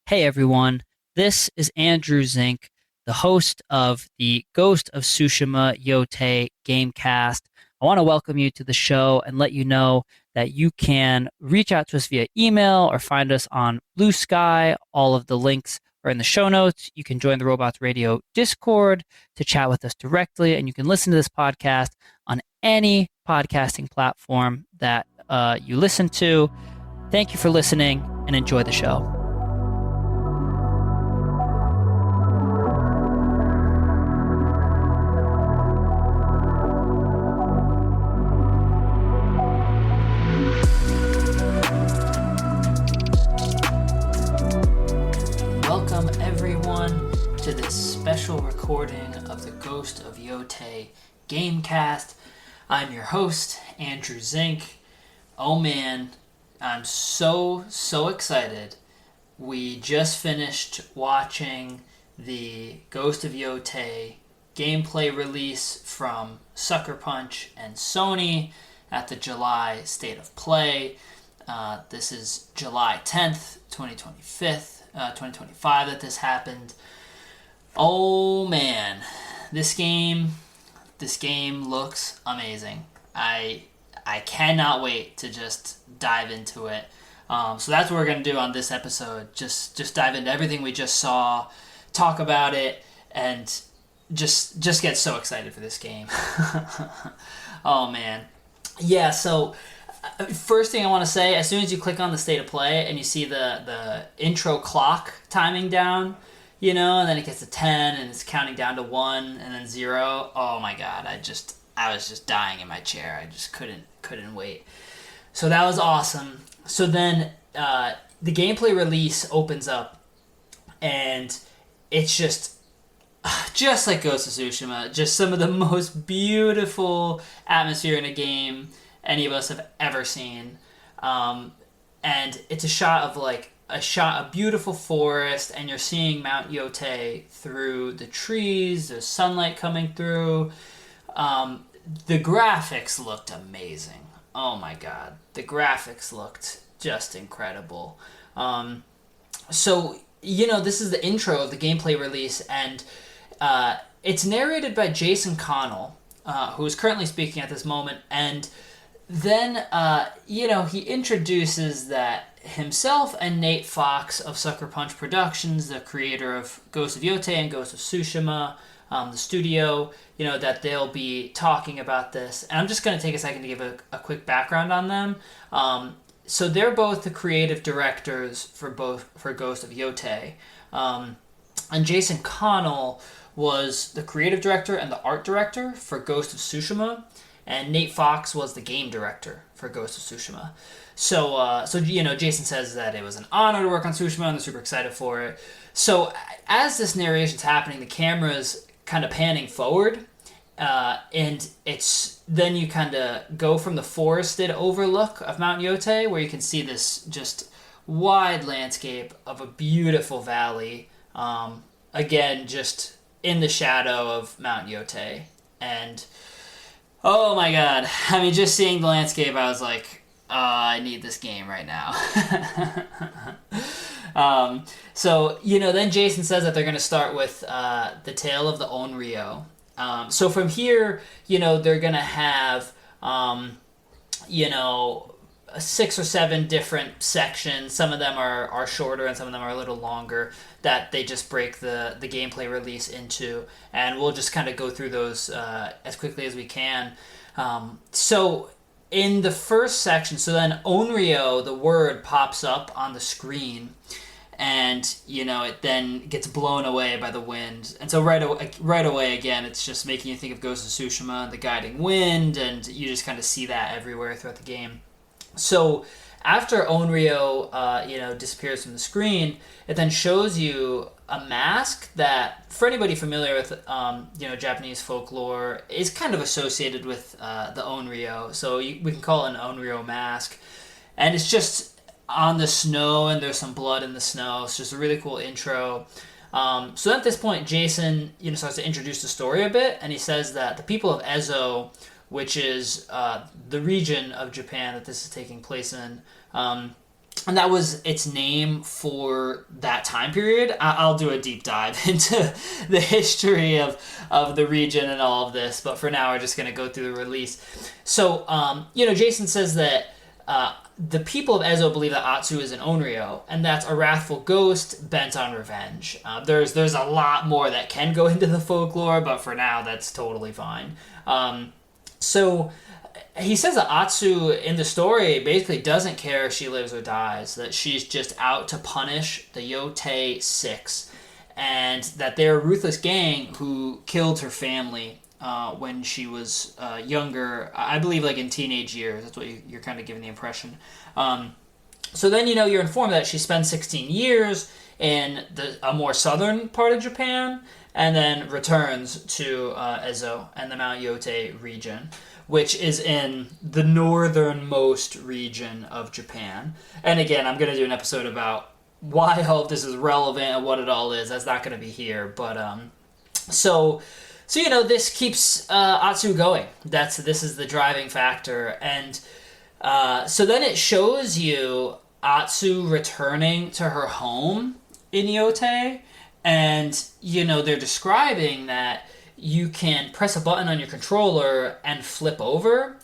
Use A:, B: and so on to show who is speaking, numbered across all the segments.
A: Hey everyone, this is Andrew Zink, the host of the Ghost of Tsushima Yotei Gamecast. I want to welcome you to the show and let you know that you can reach out to us via email or find us on Blue Sky. All of the links are in the show notes. You can join the Robots Radio Discord to chat with us directly, and you can listen to this podcast on any podcasting platform that you listen to. Thank you for listening and enjoy the show. Welcome everyone to this special recording of the Ghost of Yotei Gamecast. I'm your host, Andrew Zink. Oh man, I'm so excited. We just finished watching the Ghost of Yotei gameplay release from Sucker Punch and Sony at the July State of Play. This is July 10th, 2025 that this happened. Oh man, this game looks amazing. I cannot wait to just dive into it. So that's what we're gonna do on this episode. Just dive into everything we just saw, talk about it, and just get so excited for this game. Oh man, yeah. So first thing I want to say, as soon as you click on the state of play and you see the intro clock timing down, and then it gets to 10 and it's counting down to 1 and then 0. Oh my god, I was just dying in my chair. I just couldn't wait. So that was awesome. So then the gameplay release opens up and it's just like Ghost of Tsushima, just some of the most beautiful atmosphere in a game any of us have ever seen. And it's a shot of a beautiful forest, and you're seeing Mount Yotei through the trees. There's sunlight coming through. The graphics looked amazing. Oh my god, the graphics looked just incredible. So this is the intro of the gameplay release, and it's narrated by Jason Connell, who is currently speaking at this moment, and then, he introduces that himself and Nate Fox of Sucker Punch Productions, the creator of Ghost of Yotei and Ghost of Tsushima, the studio, that they'll be talking about this. And I'm just going to take a second to give a quick background on them. So they're both the creative directors for Ghost of Yotei. And Jason Connell was the creative director and the art director for Ghost of Tsushima. And Nate Fox was the game director for Ghost of Tsushima. So Jason says that it was an honor to work on Tsushima, and they're super excited for it. So as this narration's happening, the camera's kind of panning forward, and then you kind of go from the forested overlook of Mount Yotei, where you can see this just wide landscape of a beautiful valley, again, just in the shadow of Mount Yotei. And oh my god. I mean, just seeing the landscape, I was like, I need this game right now. Then Jason says that they're going to start with the tale of the Onryo. So from here, they're going to have, 6 or 7 different sections. Some of them are shorter and some of them are a little longer that they just break the gameplay release into. And we'll just kind of go through those as quickly as we can. So in the first section, so then Onryo, the word, pops up on the screen. And, it then gets blown away by the wind. And so right away, again, it's just making you think of Ghost of Tsushima, the guiding wind, and you just kind of see that everywhere throughout the game. So after Onryo, disappears from the screen, it then shows you a mask that, for anybody familiar with, Japanese folklore, is kind of associated with the Onryo. So we can call it an Onryo mask. And it's just on the snow, and there's some blood in the snow. It's just a really cool intro. So at this point, Jason, starts to introduce the story a bit, and he says that the people of Ezo, which is the region of Japan that this is taking place in, and that was its name for that time period. I'll do a deep dive into the history of the region and all of this, but for now we're just going to go through the release. So, Jason says that the people of Ezo believe that Atsu is an Onryo, and that's a wrathful ghost bent on revenge. There's a lot more that can go into the folklore, but for now that's totally fine. So he says that Atsu in the story basically doesn't care if she lives or dies, that she's just out to punish the Yotei 6, and that they're a ruthless gang who killed her family when she was younger, I believe like in teenage years. That's what you're kind of giving the impression. So then, you're informed that she spends 16 years in a more southern part of Japan, and then returns to Ezo and the Mount Yotei region, which is in the northernmost region of Japan. And again, I'm going to do an episode about why all of this is relevant and what it all is. That's not going to be here. But, so this keeps Atsu going. This is the driving factor. And so then it shows you Atsu returning to her home in Yotei. And, they're describing that you can press a button on your controller and flip over,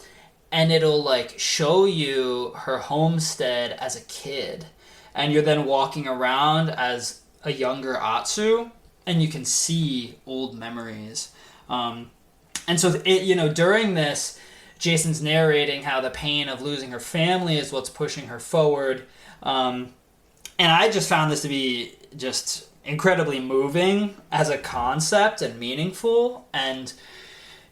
A: and it'll show you her homestead as a kid, and you're then walking around as a younger Atsu, and you can see old memories. And so during this, Jason's narrating how the pain of losing her family is what's pushing her forward, and I just found this to be just incredibly moving as a concept and meaningful. And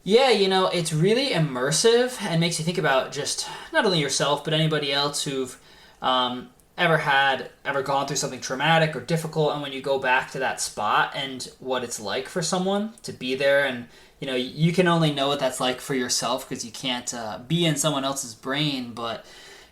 A: it's really immersive and makes you think about just not only yourself but anybody else who've ever gone through something traumatic or difficult, and when you go back to that spot and what it's like for someone to be there. And you can only know what that's like for yourself because you can't be in someone else's brain, but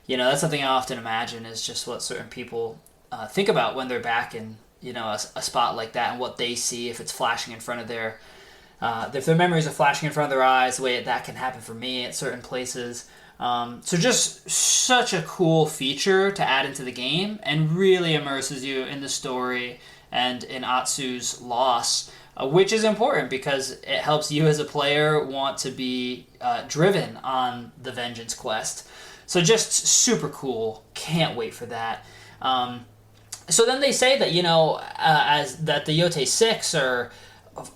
A: that's something I often imagine is just what certain people think about when they're back in a spot like that, and what they see if it's flashing in front of if their memories are flashing in front of their eyes, the way that can happen for me at certain places. So just such a cool feature to add into the game, and really immerses you in the story and in Atsu's loss, which is important because it helps you as a player want to be driven on the vengeance quest. So just super cool. Can't wait for that. So then they say that, that the Yotei 6 are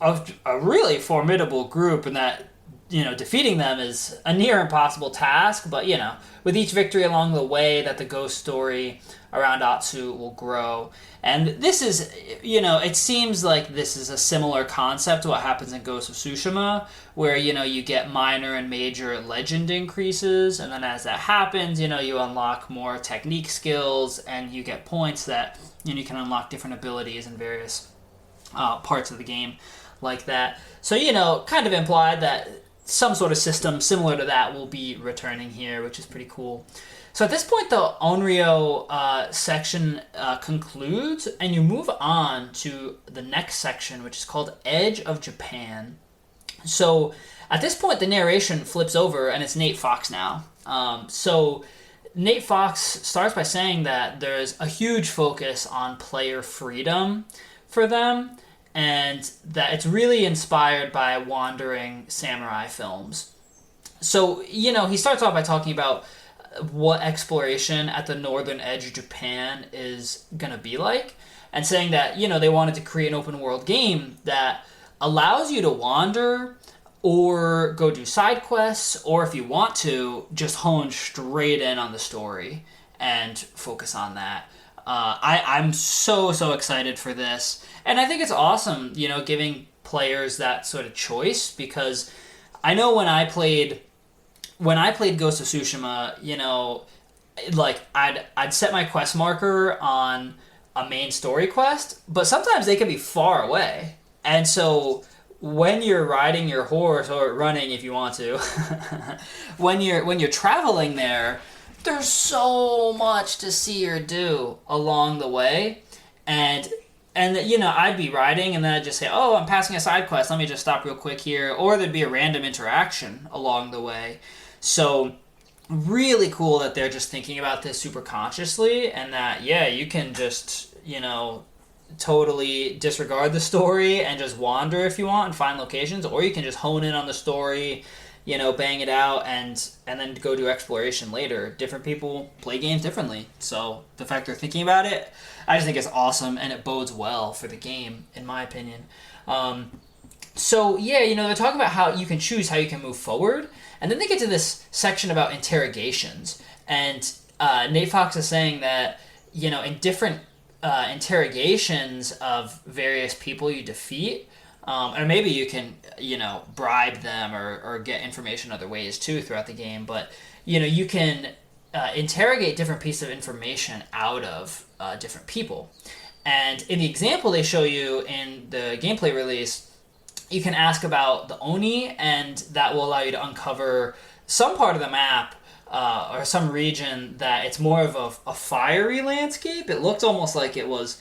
A: a really formidable group, and that, defeating them is a near impossible task, but, with each victory along the way, that the ghost story around Atsu will grow. And this is, it seems like this is a similar concept to what happens in Ghost of Tsushima, where, you get minor and major legend increases, and then as that happens, you unlock more technique skills, and you get points that, you can unlock different abilities in various parts of the game like that. So, kind of implied that some sort of system similar to that will be returning here, which is pretty cool. So at this point, the Onryo section concludes, and you move on to the next section, which is called Edge of Japan. So at this point, the narration flips over, and it's Nate Fox now. So Nate Fox starts by saying that there's a huge focus on player freedom for them, and that it's really inspired by wandering samurai films. So, he starts off by talking about what exploration at the northern edge of Japan is going to be like, and saying that, they wanted to create an open world game that allows you to wander or go do side quests, or if you want to, just hone straight in on the story and focus on that. I'm so excited for this, and I think it's awesome, giving players that sort of choice, because I know when I played Ghost of Tsushima, I'd set my quest marker on a main story quest, but sometimes they can be far away, and so when you're riding your horse, or running if you want to, when you're traveling there, there's so much to see or do along the way, and I'd be riding, and then I'd just say, oh, I'm passing a side quest, let me just stop real quick here, or there'd be a random interaction along the way. So really cool that they're just thinking about this super consciously, and that, yeah, you can just, totally disregard the story and just wander if you want and find locations, or you can just hone in on the story, bang it out, and then go do exploration later. Different people play games differently, so the fact they're thinking about it, I just think it's awesome, and it bodes well for the game, in my opinion. So yeah, they're talking about how you can choose how you can move forward, and then they get to this section about interrogations, and Nate Fox is saying that in different interrogations of various people you defeat, or maybe you can bribe them or get information other ways too throughout the game, but you can interrogate different pieces of information out of different people. And in the example they show you in the gameplay release, you can ask about the Oni, and that will allow you to uncover some part of the map or some region that it's more of a fiery landscape. It looked almost like it was,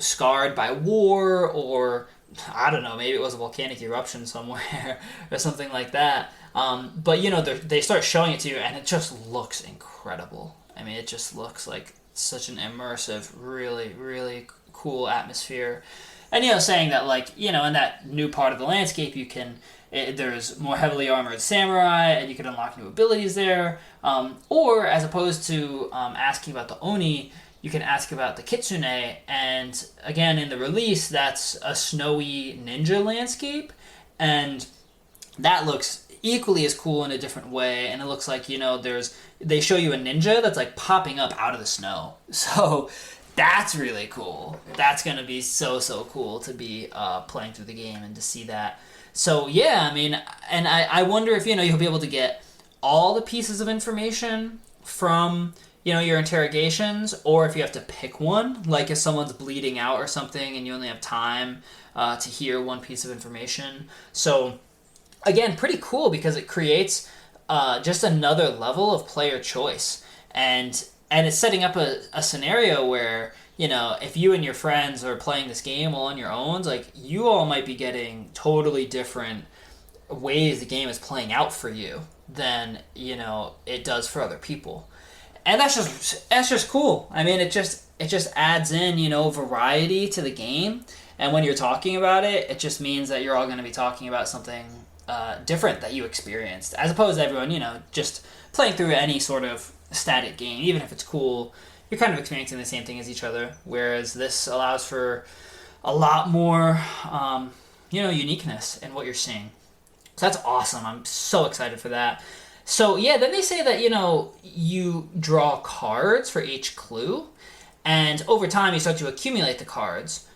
A: scarred by war, or I don't know, maybe it was a volcanic eruption somewhere or something like that. But they start showing it to you, and it just looks incredible. I mean, it just looks like such an immersive, really, really cool atmosphere. And saying that, in that new part of the landscape, there's more heavily armored samurai, and you can unlock new abilities there. Or as opposed to asking about the Oni, you can ask about the Kitsune, and again in the release, that's a snowy ninja landscape, and that looks equally as cool in a different way. And it looks like they show you a ninja that's popping up out of the snow. So that's really cool. That's going to be so cool to be playing through the game and to see that. So, yeah, I mean, and I wonder if, you'll be able to get all the pieces of information from, your interrogations, or if you have to pick one, like if someone's bleeding out or something and you only have time to hear one piece of information. So, again, pretty cool, because it creates just another level of player choice. And it's setting up a scenario where, if you and your friends are playing this game all on your own, you all might be getting totally different ways the game is playing out for you than, it does for other people. And that's just cool. I mean, it just adds in, variety to the game. And when you're talking about it, it just means that you're all going to be talking about something different that you experienced, as opposed to everyone, just playing through any sort of static game. Even if it's cool, you're kind of experiencing the same thing as each other, whereas this allows for a lot more uniqueness in what you're seeing. So that's awesome. I'm so excited for that. So yeah, then they say that you draw cards for each clue, and over time you start to accumulate the cards,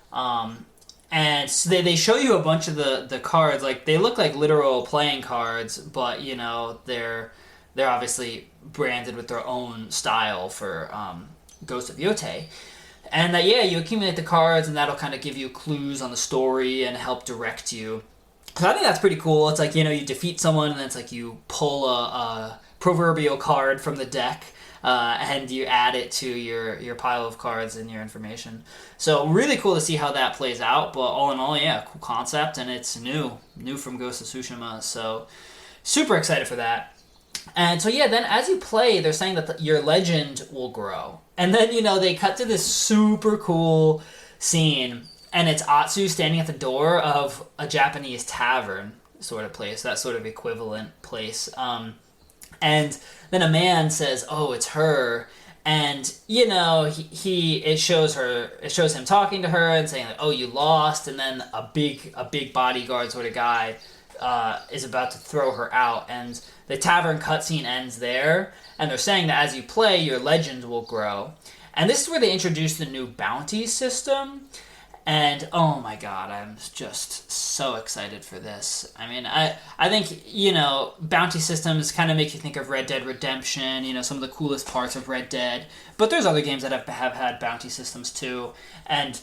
A: and so they show you a bunch of the cards. They look like literal playing cards, but they're obviously branded with their own style for Ghost of Yotei. And that, yeah, you accumulate the cards, and that'll kind of give you clues on the story and help direct you. So I think that's pretty cool. It's you defeat someone, and then it's you pull a proverbial card from the deck, and you add it to your pile of cards and your information. So really cool to see how that plays out. But all in all, yeah, cool concept, and it's new from Ghost of Tsushima. So super excited for that. And so, yeah, then as you play, they're saying that your legend will grow. And then, they cut to this super cool scene, and it's Atsu standing at the door of a Japanese tavern sort of place, that sort of equivalent place. And then a man says, "Oh, it's her." And, it shows him talking to her and saying, "Oh, you lost." And then a big bodyguard sort of guy is about to throw her out, and the tavern cutscene ends there, and they're saying that as you play, your legend will grow. And this is where they introduce the new bounty system, and oh my god, I'm just so excited for this. I mean, I think, bounty systems kind of make you think of Red Dead Redemption, some of the coolest parts of Red Dead, but there's other games that have had bounty systems too, and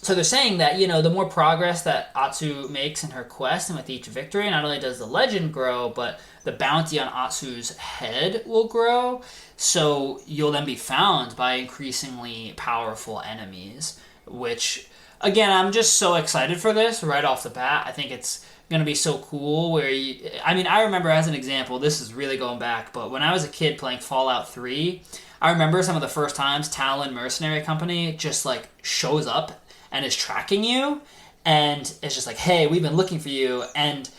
A: so they're saying that, the more progress that Atsu makes in her quest and with each victory, not only does the legend grow, but the bounty on Atsu's head will grow. So you'll then be found by increasingly powerful enemies, which, again, I'm just so excited for this right off the bat. I think it's going to be so cool where I remember as an example, this is really going back, but when I was a kid playing Fallout 3, I remember some of the first times Talon Mercenary Company just like shows up and is tracking you, and it's just like, hey, we've been looking for you, and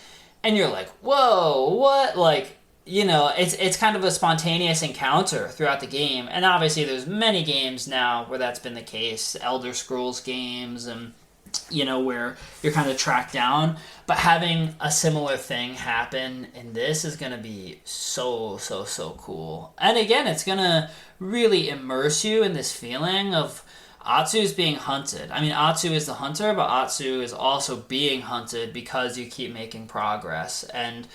A: you're like, whoa, what? Like, it's kind of a spontaneous encounter throughout the game. And obviously there's many games now where that's been the case. Elder Scrolls games and, where you're kind of tracked down. But having a similar thing happen in this is going to be so, so, so cool. And again, it's going to really immerse you in this feeling of Atsu's being hunted. I mean, Atsu is the hunter, but Atsu is also being hunted because you keep making progress. And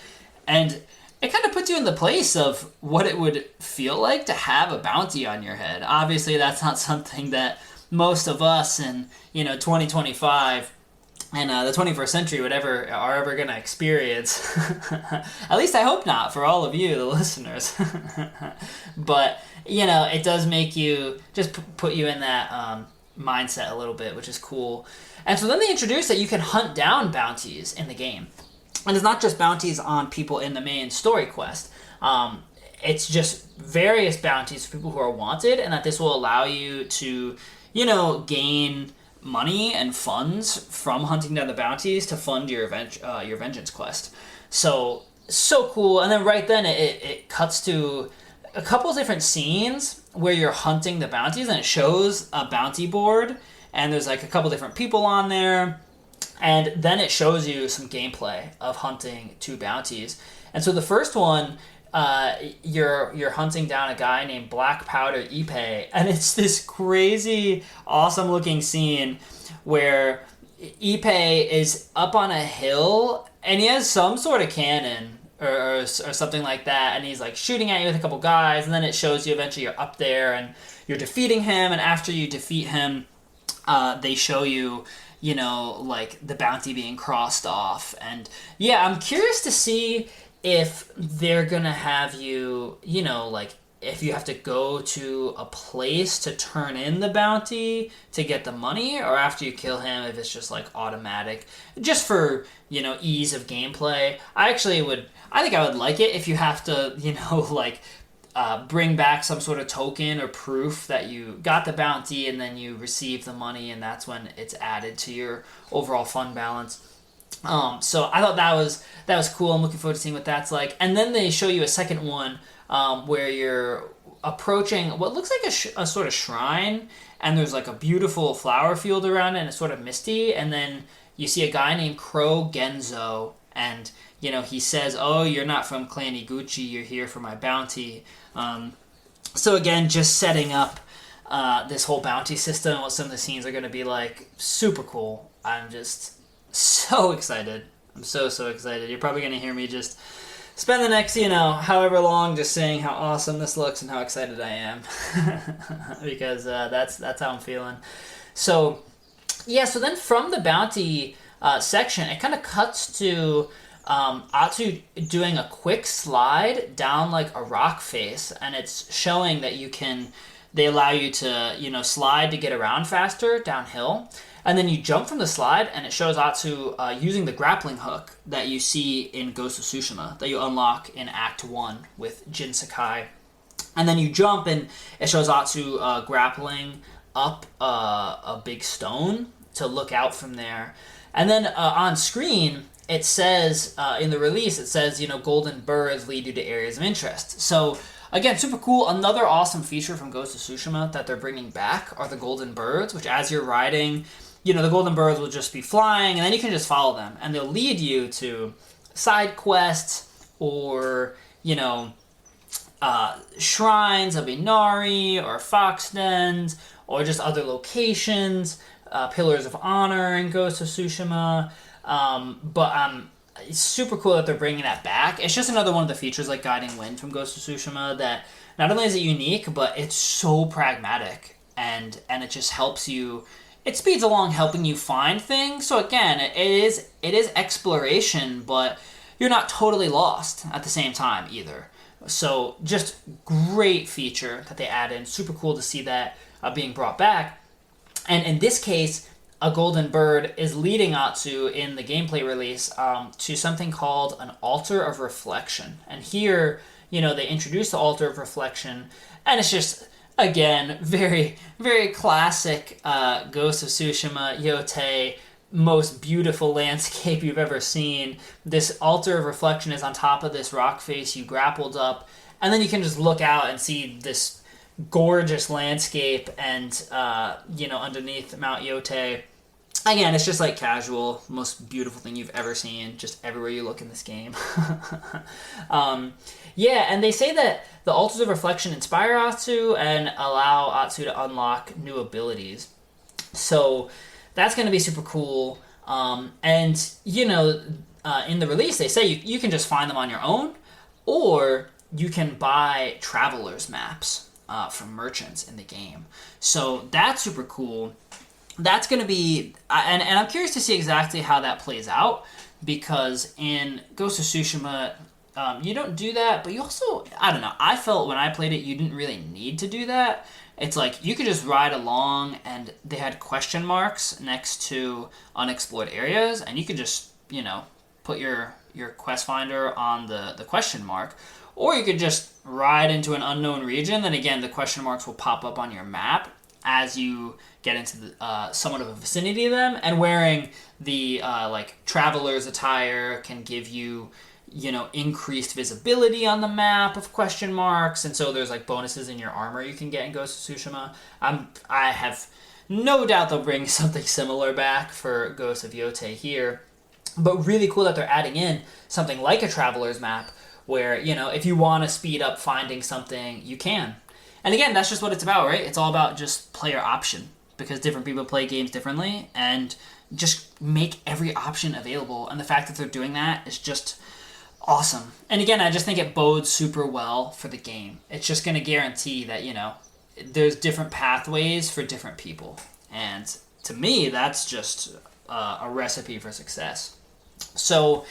A: it kind of puts you in the place of what it would feel like to have a bounty on your head. Obviously, that's not something that most of us in 2025 and the 21st century are ever going to experience. At least I hope not for all of you, the listeners. But it does make you just put you in that mindset a little bit, which is cool. And so then they introduce that you can hunt down bounties in the game. And it's not just bounties on people in the main story quest. It's just various bounties for people who are wanted, and that this will allow you to, gain money and funds from hunting down the bounties to fund your vengeance quest. So cool. And then right then it cuts to a couple different scenes where you're hunting the bounties, and it shows a bounty board, and there's like a couple different people on there. And then it shows you some gameplay of hunting 2 bounties. And so the first one, you're hunting down a guy named Black Powder Ippei, and it's this crazy, awesome looking scene where Ippei is up on a hill, and he has some sort of cannon or something like that, and he's like shooting at you with a couple guys, and then it shows you eventually you're up there and you're defeating him, and after you defeat him, they show you like the bounty being crossed off. And yeah, I'm curious to see if they're gonna have you, like if you have to go to a place to turn in the bounty to get the money, or after you kill him, if it's just like automatic, just for, ease of gameplay. I think I would like it if you have to, like bring back some sort of token or proof that you got the bounty, and then you receive the money, and that's when it's added to your overall fund balance. So I thought that was cool. I'm looking forward to seeing what that's like. And then they show you a second one where you're approaching what looks like a sort of shrine, and there's like a beautiful flower field around it, and it's sort of misty. And then you see a guy named Crow Genzo, and he says, "Oh, you're not from Clan Iguchi. You're here for my bounty." So again, just setting up this whole bounty system and what some of the scenes are going to be like. Super cool. I'm just so excited. I'm so excited. You're probably going to hear me just spend the next, however long just saying how awesome this looks and how excited I am. Because that's how I'm feeling. So, yeah, so then from the bounty section, it kind of cuts to Atsu doing a quick slide down like a rock face, and it's showing that they allow you to, slide to get around faster downhill. And then you jump from the slide, and it shows Atsu using the grappling hook that you see in Ghost of Tsushima, that you unlock in Act 1 with Jin Sakai. And then you jump, and it shows Atsu grappling up a big stone to look out from there. And then on screen, it says, in the release, it says, golden birds lead you to areas of interest. So, again, super cool. Another awesome feature from Ghost of Tsushima that they're bringing back are the golden birds, which as you're riding, the golden birds will just be flying, and then you can just follow them, and they'll lead you to side quests or, shrines of Inari or fox dens or just other locations, pillars of honor in Ghost of Tsushima. But it's super cool that they're bringing that back. It's just another one of the features like Guiding Wind from Ghost of Tsushima that not only is it unique, but it's so pragmatic, and it just helps you. It speeds along helping you find things. So again, it is exploration, but you're not totally lost at the same time either. So just great feature that they add in. Super cool to see that being brought back. And in this case, a golden bird is leading Atsu in the gameplay release to something called an altar of reflection. And here, they introduce the altar of reflection, and it's just, again, very, very classic Ghost of Tsushima, Yotei, most beautiful landscape you've ever seen. This altar of reflection is on top of this rock face you grappled up, and then you can just look out and see this gorgeous landscape and, underneath Mount Yotei. Again, it's just like casual, most beautiful thing you've ever seen, just everywhere you look in this game. And they say that the Altars of Reflection inspire Atsu and allow Atsu to unlock new abilities. So that's going to be super cool. In the release, they say you can just find them on your own, or you can buy travelers maps from merchants in the game. So that's super cool. That's going to be... And I'm curious to see exactly how that plays out, because in Ghost of Tsushima, you don't do that, but you also... I don't know. I felt when I played it, you didn't really need to do that. It's like you could just ride along, and they had question marks next to unexplored areas, and you could just, put your quest finder on the question mark. Or you could just ride into an unknown region, then again, the question marks will pop up on your map as you get into somewhat of a vicinity of them, and wearing the traveler's attire can give you increased visibility on the map of question marks, and so there's bonuses in your armor you can get in Ghost of Tsushima. I have no doubt they'll bring something similar back for Ghost of Yotei here, but really cool that they're adding in something like a traveler's map where, if you want to speed up finding something, you can. And again, that's just what it's about, right? It's all about just player option, because different people play games differently, and just make every option available. And the fact that they're doing that is just awesome. And again, I just think it bodes super well for the game. It's just going to guarantee that, there's different pathways for different people. And to me, that's just a recipe for success. So,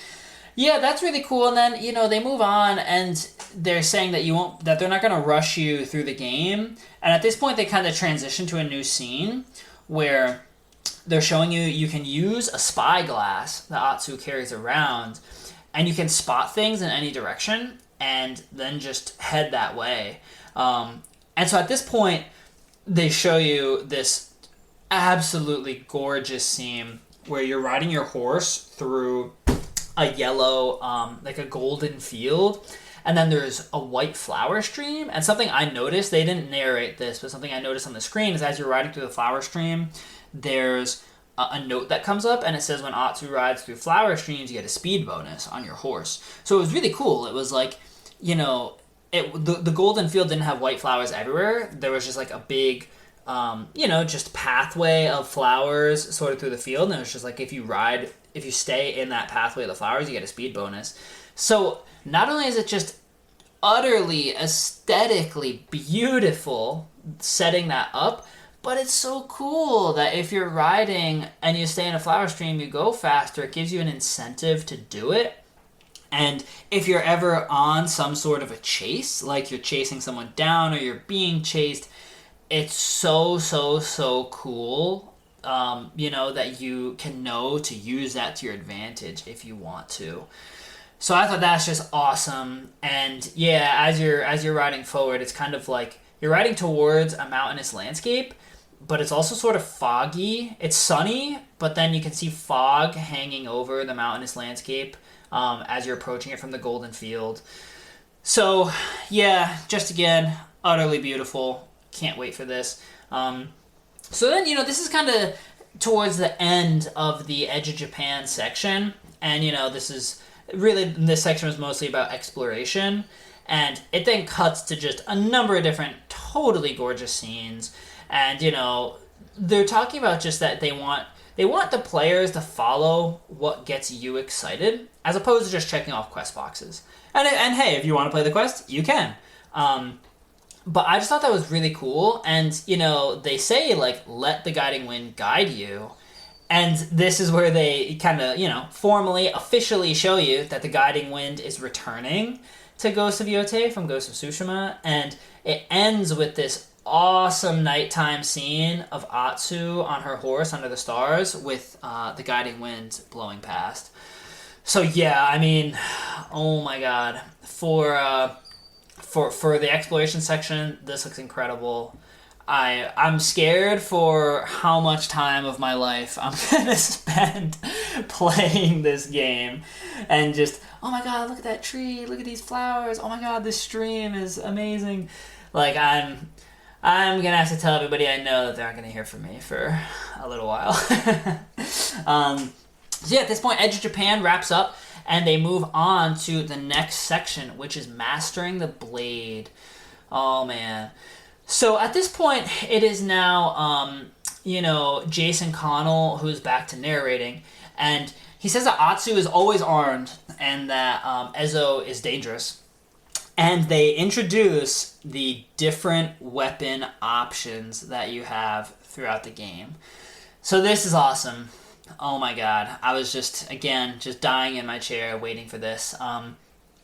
A: yeah, that's really cool. And then, they move on, and they're saying that they're not going to rush you through the game. And at this point, they kind of transition to a new scene where they're showing you can use a spyglass that Atsu carries around, and you can spot things in any direction and then just head that way. And so at this point, they show you this absolutely gorgeous scene where you're riding your horse through a yellow, a golden field, and then there's a white flower stream. And something I noticed, they didn't narrate this, but something I noticed on the screen is as you're riding through the flower stream, there's a note that comes up, and it says when Atsu rides through flower streams, you get a speed bonus on your horse. So it was really cool. It was the golden field didn't have white flowers everywhere. There was just a big, just pathway of flowers sort of through the field. And it was just if you stay in that pathway of the flowers, you get a speed bonus. So not only is it just utterly aesthetically beautiful setting that up, but it's so cool that if you're riding and you stay in a flower stream, you go faster. It gives you an incentive to do it. And if you're ever on some sort of a chase, like you're chasing someone down or you're being chased, it's so, so, so cool, that you can know to use that to your advantage if you want to. So I thought that's just awesome. And yeah, as you're riding forward, it's kind of like you're riding towards a mountainous landscape, but it's also sort of foggy. It's sunny, but then you can see fog hanging over the mountainous landscape as you're approaching it from the golden field. So yeah, just again, utterly beautiful. Can't wait for this. So then, this is kind of towards the end of the Edge of Japan section. And, this section was mostly about exploration. And it then cuts to just a number of different totally gorgeous scenes. And, they're talking about just that they want the players to follow what gets you excited, as opposed to just checking off quest boxes. And hey, if you want to play the quest, you can. But I just thought that was really cool. And, they say, let the guiding wind guide you. And this is where they kind of, formally, officially show you that the guiding wind is returning to Ghost of Yotei from Ghost of Tsushima. And it ends with this awesome nighttime scene of Atsu on her horse under the stars with the guiding wind blowing past. So yeah, I mean, oh my god, for the exploration section, this looks incredible. I'm scared for how much time of my life I'm gonna spend playing this game, and just, oh my god, look at that tree, look at these flowers, oh my god, this stream is amazing. Like, I'm gonna have to tell everybody I know that they're not gonna hear from me for a little while. So yeah, at this point, Edge of Japan wraps up, and they move on to the next section, which is Mastering the Blade. Oh man. So at this point, it is now, Jason Connell who's back to narrating, and he says that Atsu is always armed and that Ezo is dangerous. And they introduce the different weapon options that you have throughout the game. So this is awesome. Oh my god. I was just dying in my chair waiting for this.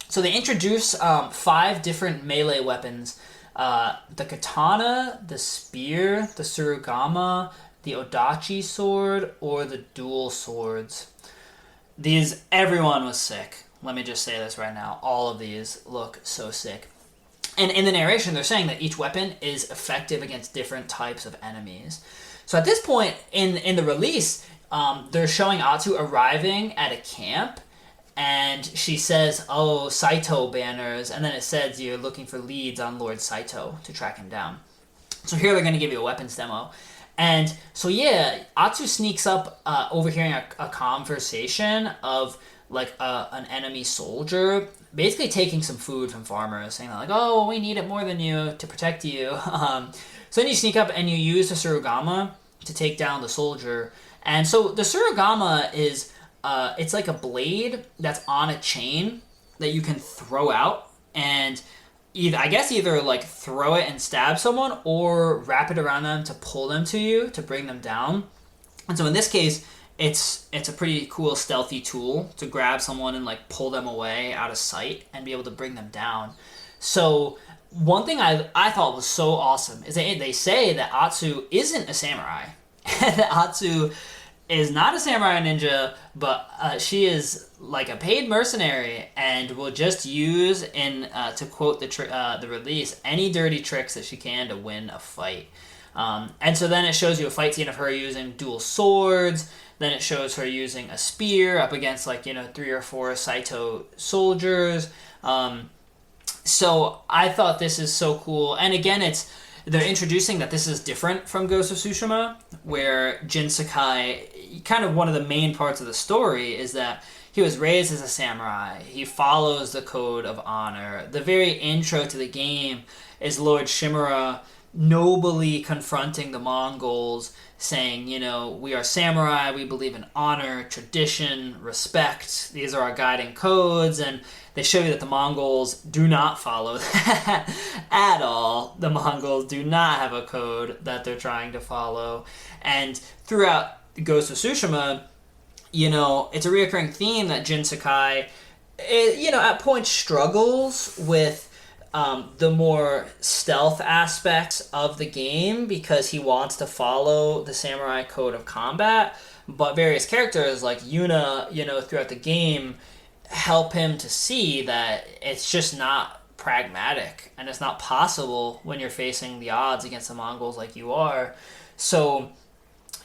A: So they introduce 5 different melee weapons. The katana, the spear, the surugama, the odachi sword, or the dual swords. Everyone was sick. Let me just say this right now. All of these look so sick. And in the narration, they're saying that each weapon is effective against different types of enemies. So at this point in the release, they're showing Atsu arriving at a camp, and she says, oh, Saito banners, and then it says you're looking for leads on Lord Saito to track him down. So here they're going to give you a weapons demo. And so yeah, Atsu sneaks up overhearing a conversation of like an enemy soldier basically taking some food from farmers, saying like, oh, we need it more than you to protect you. So then you sneak up and you use the surugama to take down the soldier. And so the surugama is it's like a blade that's on a chain that you can throw out, and either like throw it and stab someone, or wrap it around them to pull them to you to bring them down. And so in this case, it's a pretty cool stealthy tool to grab someone and like pull them away out of sight and be able to bring them down. So one thing I thought was so awesome is they say that Atsu isn't a samurai. That Atsu is not a samurai ninja, but she is like a paid mercenary and will just use, to quote the release, any dirty tricks that she can to win a fight. And so then it shows you a fight scene of her using dual swords. Then it shows her using a spear up against 3 or 4 Saito soldiers. So I thought this is so cool. And again, they're introducing that this is different from Ghost of Tsushima, where Jin Sakai, kind of one of the main parts of the story is that he was raised as a samurai. He follows the code of honor. The very intro to the game is Lord Shimura nobly confronting the Mongols, saying, we are samurai, we believe in honor, tradition, respect. These are our guiding codes, and they show you that the Mongols do not follow that at all. The Mongols do not have a code that they're trying to follow. And throughout Ghost of Tsushima, it's a reoccurring theme that Jin Sakai, at points struggles with the more stealth aspects of the game because he wants to follow the samurai code of combat, but various characters like Yuna, throughout the game help him to see that it's just not pragmatic and it's not possible when you're facing the odds against the Mongols like you are. So,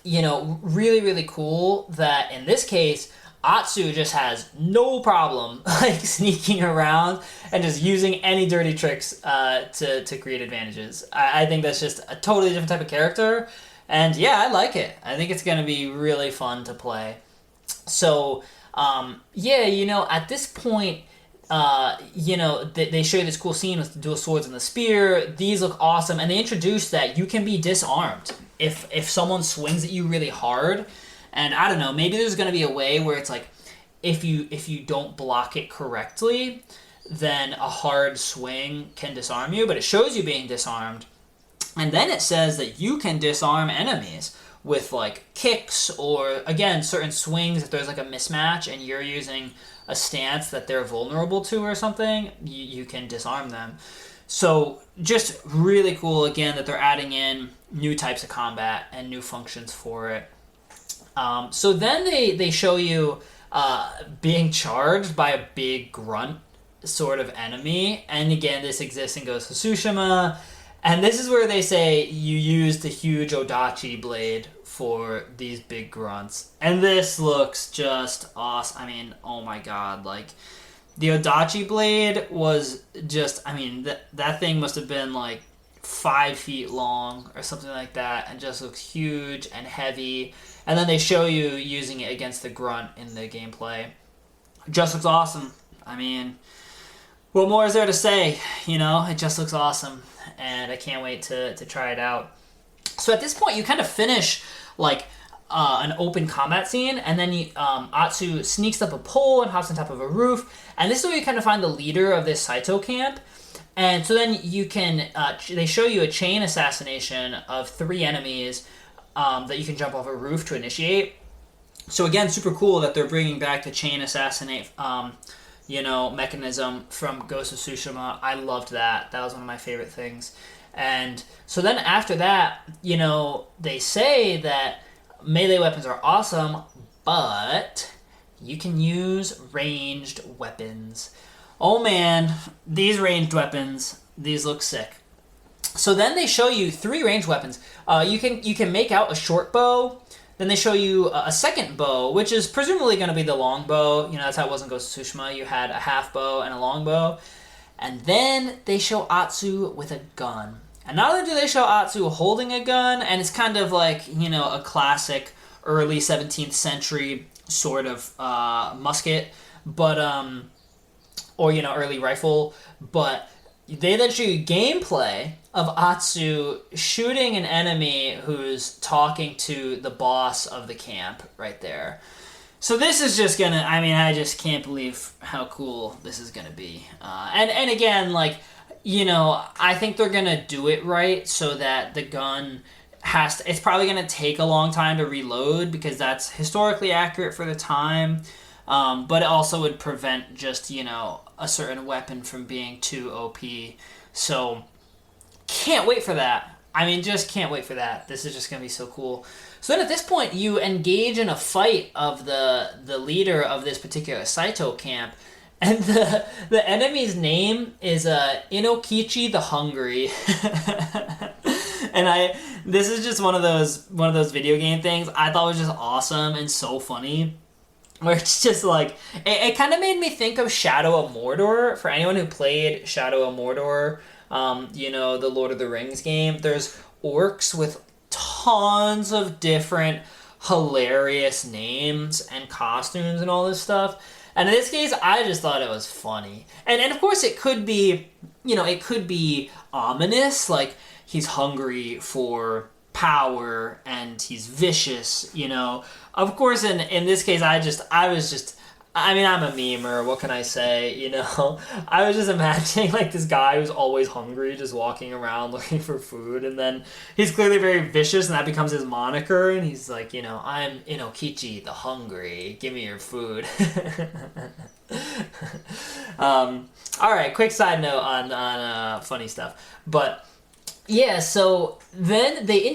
A: really, really cool that in this case, Atsu just has no problem sneaking around and just using any dirty tricks to create advantages. I think that's just a totally different type of character, and yeah, I like it. I think it's going to be really fun to play. So, at this point, they show you this cool scene with the dual swords and the spear. These look awesome, and they introduce that you can be disarmed if someone swings at you really hard. And I don't know, maybe there's going to be a way where it's like, if you don't block it correctly, then a hard swing can disarm you, but it shows you being disarmed. And then it says that you can disarm enemies with kicks, or again, certain swings. If there's a mismatch and you're using a stance that they're vulnerable to or something, you can disarm them. So just really cool, again, that they're adding in new types of combat and new functions for it. So then they show you being charged by a big grunt sort of enemy. And again, this exists in Ghost of Tsushima. And this is where they say you use the huge Odachi blade for these big grunts. And this looks just awesome. I mean, oh my god, like... The Odachi blade was just, I mean, that thing must have been like 5 feet long or something like that, and just looks huge and heavy. And then they show you using it against the grunt in the gameplay. Just looks awesome. I mean, what more is there to say? You know, it just looks awesome, and I can't wait to try it out. So at this point, you kind of finish like an open combat scene, and then Atsu sneaks up a pole and hops on top of a roof, and this is where you kind of find the leader of this Saito camp. And so then you can they show you a chain assassination of 3 enemies that you can jump off a roof to initiate. So again, super cool that they're bringing back the chain assassinate mechanism from Ghost of Tsushima. I loved that. That was one of my favorite things. And so then after that, they say that melee weapons are awesome, but you can use ranged weapons. Oh man, these ranged weapons, these look sick. So then they show you 3 ranged weapons. You can make out a short bow. Then they show you a second bow, which is presumably going to be the long bow. That's how it was in Ghost of Tsushima. You had a half bow and a long bow. And then they show Atsu with a gun. And not only do they show Atsu holding a gun, and it's kind of like, a classic early 17th century sort of musket, but, early rifle, but they then show you gameplay of Atsu shooting an enemy who's talking to the boss of the camp right there. So this is just gonna, I just can't believe how cool this is gonna be. And again, I think they're gonna do it right so that the gun it's probably gonna take a long time to reload because that's historically accurate for the time. But it also would prevent just, a certain weapon from being too OP. So, can't wait for that. Just can't wait for that. This is just going to be so cool. So then at this point, you engage in a fight of the leader of this particular Saito camp. And the enemy's name is Inokichi the Hungry. And this is just one of those video game things I thought was just awesome and so funny. Where it's just like, it kind of made me think of Shadow of Mordor. For anyone who played Shadow of Mordor, the Lord of the Rings game, there's orcs with tons of different hilarious names and costumes and all this stuff. And in this case, I just thought it was funny. And of course it could be, it could be ominous, like he's hungry for power and he's vicious, Of course, in this case, I'm a memer, what can I say, I was just imagining, this guy who's always hungry, just walking around looking for food, and then he's clearly very vicious, and that becomes his moniker, and he's like, I'm Inokichi the Hungry, give me your food. Alright, quick side note on funny stuff, but... yeah, so then they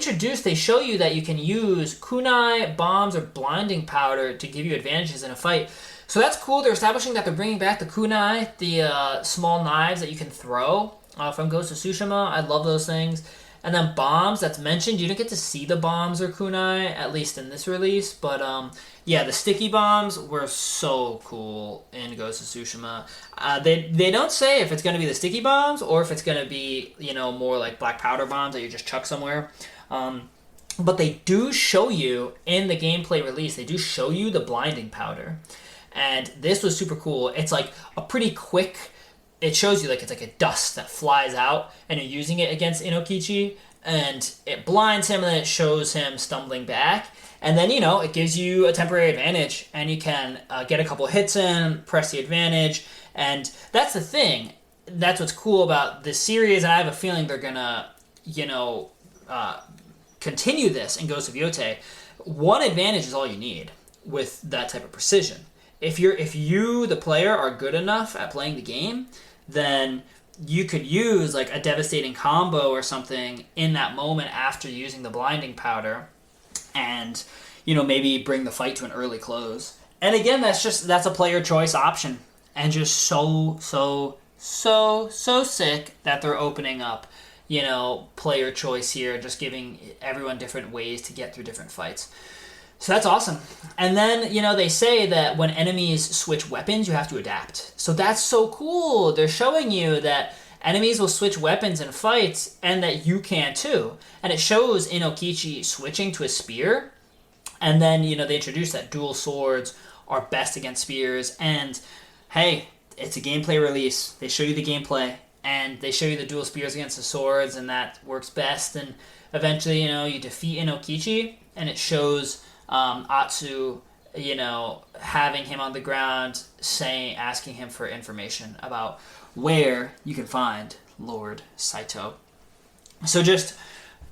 A: show you that you can use kunai, bombs, or blinding powder to give you advantages in a fight. So that's cool. They're establishing that they're bringing back the kunai, the small knives that you can throw from Ghost of Tsushima. I love those things. And then bombs, that's mentioned. You don't get to see the bombs or kunai, at least in this release. But the sticky bombs were so cool in Ghost of Tsushima. They don't say if it's going to be the sticky bombs or if it's going to be, more like black powder bombs that you just chuck somewhere. But they do show you, in the gameplay release, they do show you the blinding powder. And this was super cool. It's like a pretty quick... it shows you it's like a dust that flies out, and you're using it against Inokichi, and it blinds him, and then it shows him stumbling back. And then, it gives you a temporary advantage, and you can get a couple hits in, press the advantage, and that's the thing. That's what's cool about this series, and I have a feeling they're gonna, continue this in Ghost of Yotei. One advantage is all you need with that type of precision. If you, the player, are good enough at playing the game, then you could use like a devastating combo or something in that moment after using the blinding powder, and maybe bring the fight to an early close. And again, that's a player choice option, and just so sick that they're opening up player choice here, just giving everyone different ways to get through different fights. So that's awesome. And then, they say that when enemies switch weapons, you have to adapt. So that's so cool. They're showing you that enemies will switch weapons in fights, and that you can too. And it shows Inokichi switching to a spear. And then, they introduce that dual swords are best against spears. And, hey, it's a gameplay release. They show you the gameplay, and they show you the dual spears against the swords, and that works best. And eventually, you defeat Inokichi, and it shows Atsu, having him on the ground, asking him for information about where you can find Lord Saito. So just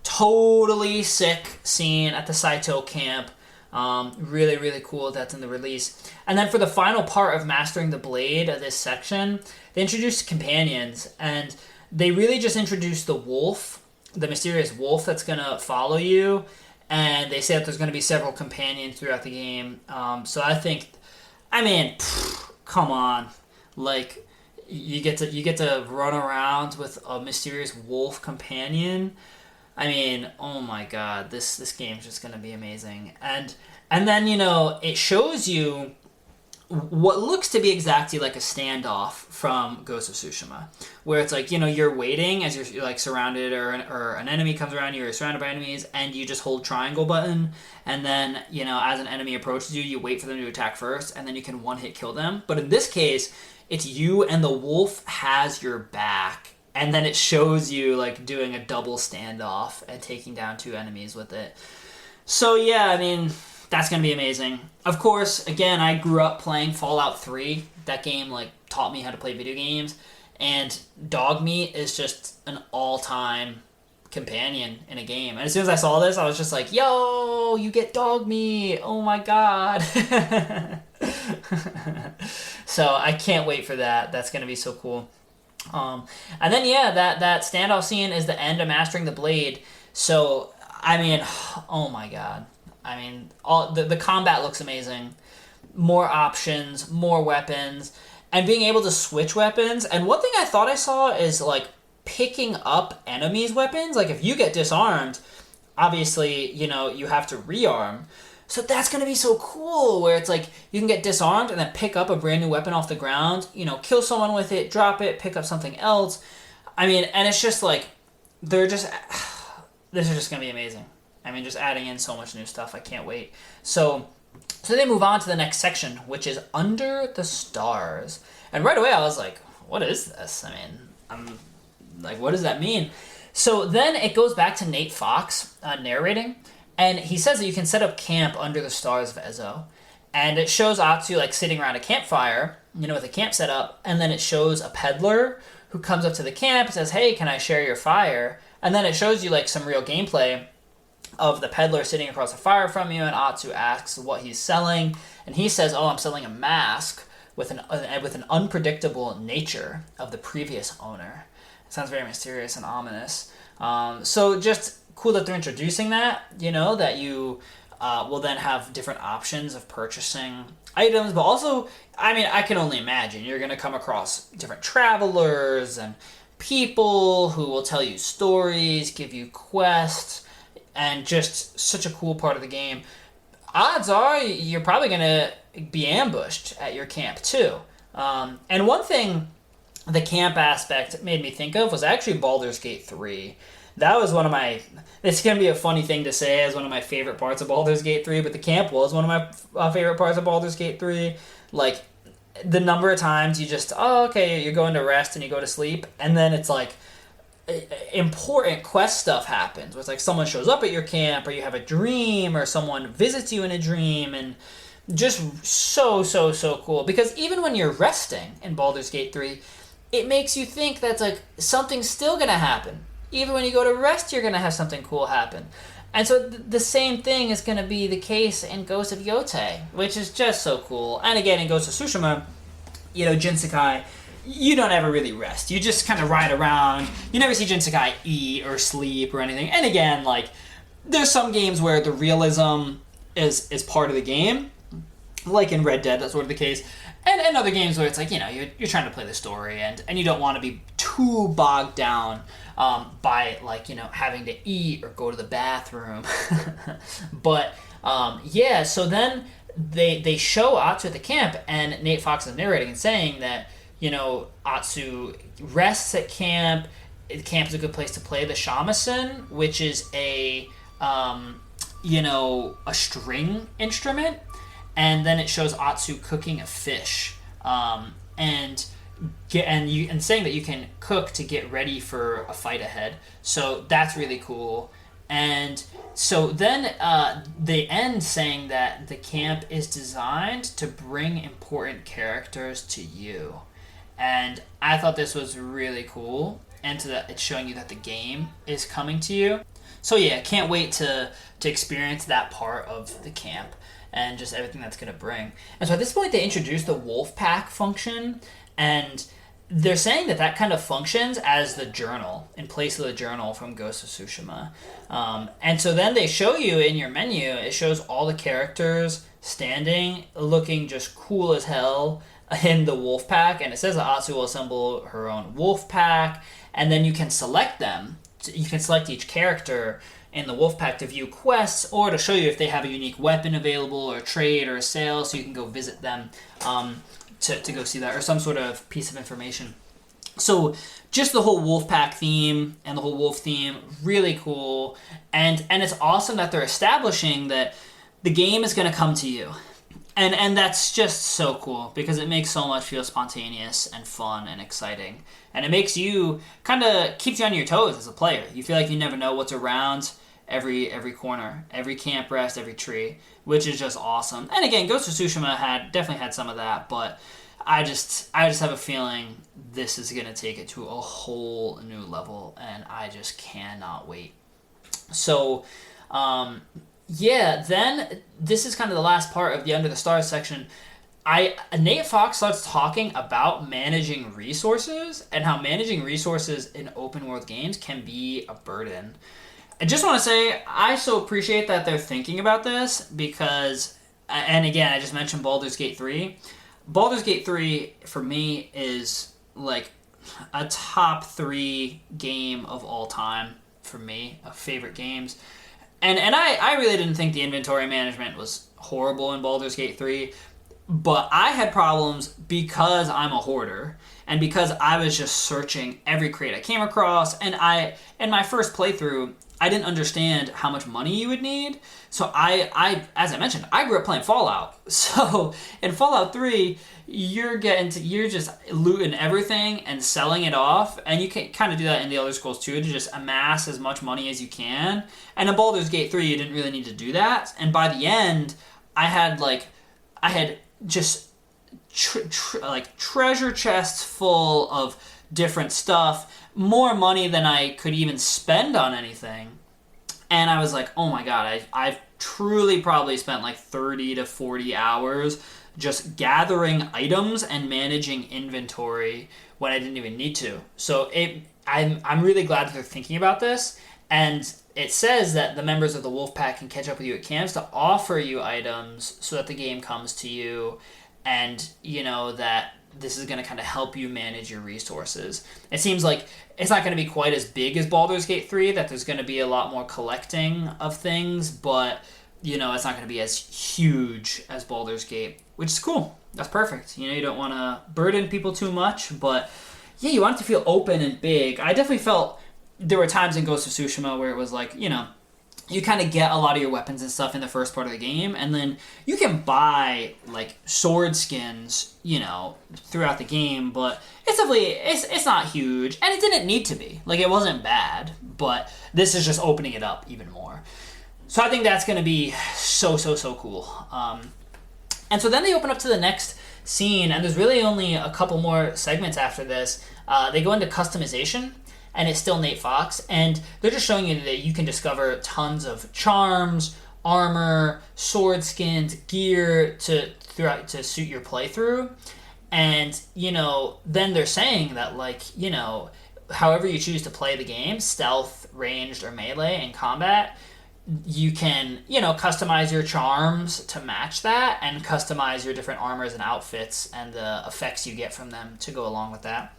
A: totally sick scene at the Saito camp. Really, really cool that's in the release. And then for the final part of Mastering the Blade of this section, they introduced companions, and they really just introduced the wolf, the mysterious wolf that's going to follow you. And they say that there's going to be several companions throughout the game. So I think, come on, like you get to run around with a mysterious wolf companion. Oh my god, this game's just going to be amazing. And then it shows you what looks to be exactly like a standoff from Ghost of Tsushima, where it's like, you're waiting as you're like surrounded, or an enemy comes around you, you're surrounded by enemies, and you just hold triangle button, and then, as an enemy approaches you, you wait for them to attack first, and then you can one-hit kill them. But in this case, it's you and the wolf has your back, and then it shows you like doing a double standoff and taking down two enemies with it. So yeah, that's going to be amazing. Of course, again, I grew up playing Fallout 3. That game, taught me how to play video games. And Dogmeat is just an all-time companion in a game. And as soon as I saw this, I was just like, yo, you get Dogmeat. Oh, my God. So I can't wait for that. That's going to be so cool. And then, yeah, that standoff scene is the end of Mastering the Blade. So, oh, my God. All the combat looks amazing. More options, more weapons, and being able to switch weapons. And one thing I thought I saw is picking up enemies' weapons. If you get disarmed, obviously, you have to rearm. So that's going to be so cool, where it's you can get disarmed and then pick up a brand new weapon off the ground, kill someone with it, drop it, pick up something else. And it's just this is just going to be amazing. Just adding in so much new stuff. I can't wait. So they move on to the next section, which is Under the Stars. And right away I was like, what is this? I'm like, what does that mean? So then it goes back to Nate Fox narrating, and he says that you can set up camp under the stars of Ezo. And it shows Atsu sitting around a campfire, with a camp set up, and then it shows a peddler who comes up to the camp and says, hey, can I share your fire? And then it shows you some real gameplay of the peddler sitting across the fire from you, and Atsu asks what he's selling, and he says, I'm selling a mask with an unpredictable nature of the previous owner. It sounds very mysterious and ominous. So just cool that they're introducing that, that you will then have different options of purchasing items, but also, I can only imagine you're going to come across different travelers and people who will tell you stories, give you quests, and just such a cool part of the game. Odds are you're probably going to be ambushed at your camp too. And one thing the camp aspect made me think of was actually Baldur's Gate 3. That was one of my... It's going to be a funny thing to say as one of my favorite parts of Baldur's Gate 3, but the camp was one of my favorite parts of Baldur's Gate 3. The number of times you just, you're going to rest and you go to sleep, and then it's important quest stuff happens, where it's someone shows up at your camp, or you have a dream, or someone visits you in a dream, and just so cool. Because even when you're resting in Baldur's Gate 3, it makes you think that something's still going to happen. Even when you go to rest, you're going to have something cool happen. And so the same thing is going to be the case in Ghost of Yotei, which is just so cool. And again, in Ghost of Tsushima, Jin Sakai you don't ever really rest. You just kind of ride around. You never see Jinsakai eat or sleep or anything. And again, like, there's some games where the realism is part of the game, like in Red Dead, that's sort of the case. And other games where it's like, you're trying to play the story and you don't want to be too bogged down by, like, having to eat or go to the bathroom. But, so then they show Atsu at the camp, and Nate Fox is narrating and saying that, Atsu rests at camp. Camp is a good place to play the shamisen, which is a string instrument. And then it shows Atsu cooking a fish, and saying that you can cook to get ready for a fight ahead. So that's really cool. And so then they end saying that the camp is designed to bring important characters to you. And I thought this was really cool, and it's showing you that the game is coming to you. So yeah, can't wait to experience that part of the camp and just everything that's going to bring. And so at this point, they introduced the wolf pack function, and they're saying that kind of functions as the journal, in place of the journal from Ghost of Tsushima. And so then they show you in your menu, it shows all the characters standing, looking just cool as hell in the wolf pack, and it says that Atsu will assemble her own wolf pack, and then you can select them. You can select each character in the wolf pack to view quests, or to show you if they have a unique weapon available, or a trade, or a sale, so you can go visit them to go see that, or some sort of piece of information. So just the whole wolf pack theme and the whole wolf theme, really cool. And it's awesome that they're establishing that the game is going to come to you. And that's just so cool, because it makes so much feel spontaneous and fun and exciting. And it makes you, keeps you on your toes as a player. You feel like you never know what's around every corner, every camp rest, every tree, which is just awesome. And again, Ghost of Tsushima definitely had some of that, but I just have a feeling this is going to take it to a whole new level, and I just cannot wait. So, then this is kind of the last part of the Under the Stars section. Nate Fox starts talking about managing resources, and how managing resources in open world games can be a burden. I just want to say, I so appreciate that they're thinking about this, because, and again, I just mentioned Baldur's Gate 3. Baldur's Gate 3, for me, is like a top 3 game of all time, for me, of favorite games. And I really didn't think the inventory management was horrible in Baldur's Gate 3, but I had problems because I'm a hoarder, and because I was just searching every crate I came across, and in my first playthrough, I didn't understand how much money you would need. So I as I mentioned, I grew up playing Fallout. So in Fallout 3, you're just looting everything and selling it off, and you can kind of do that in the Elder Scrolls 2 to just amass as much money as you can. And in Baldur's Gate 3, you didn't really need to do that. And by the end, I had just treasure chests full of different stuff, more money than I could even spend on anything. And I was like, oh my god, I've truly probably spent like 30 to 40 hours just gathering items and managing inventory when I didn't even need to. So I'm really glad that they're thinking about this. And it says that the members of the Wolfpack can catch up with you at camps to offer you items so that the game comes to you, and that this is going to kind of help you manage your resources. It seems like it's not going to be quite as big as Baldur's Gate 3, that there's going to be a lot more collecting of things, but it's not going to be as huge as Baldur's Gate, which is cool. That's perfect. You don't want to burden people too much, but yeah, you want it to feel open and big. I definitely felt there were times in Ghost of Tsushima where it was like, you kind of get a lot of your weapons and stuff in the first part of the game, and then you can buy like sword skins, throughout the game, but it's not huge, and it didn't need to be. Like, it wasn't bad, but this is just opening it up even more. So I think that's going to be so cool. And so then they open up to the next scene, and there's really only a couple more segments after this. They go into customization, and it's still Nate Fox, and they're just showing you that you can discover tons of charms, armor, sword skins, gear to suit your playthrough. And, then they're saying that, like, however you choose to play the game, stealth, ranged, or melee in combat, you can, customize your charms to match that and customize your different armors and outfits and the effects you get from them to go along with that.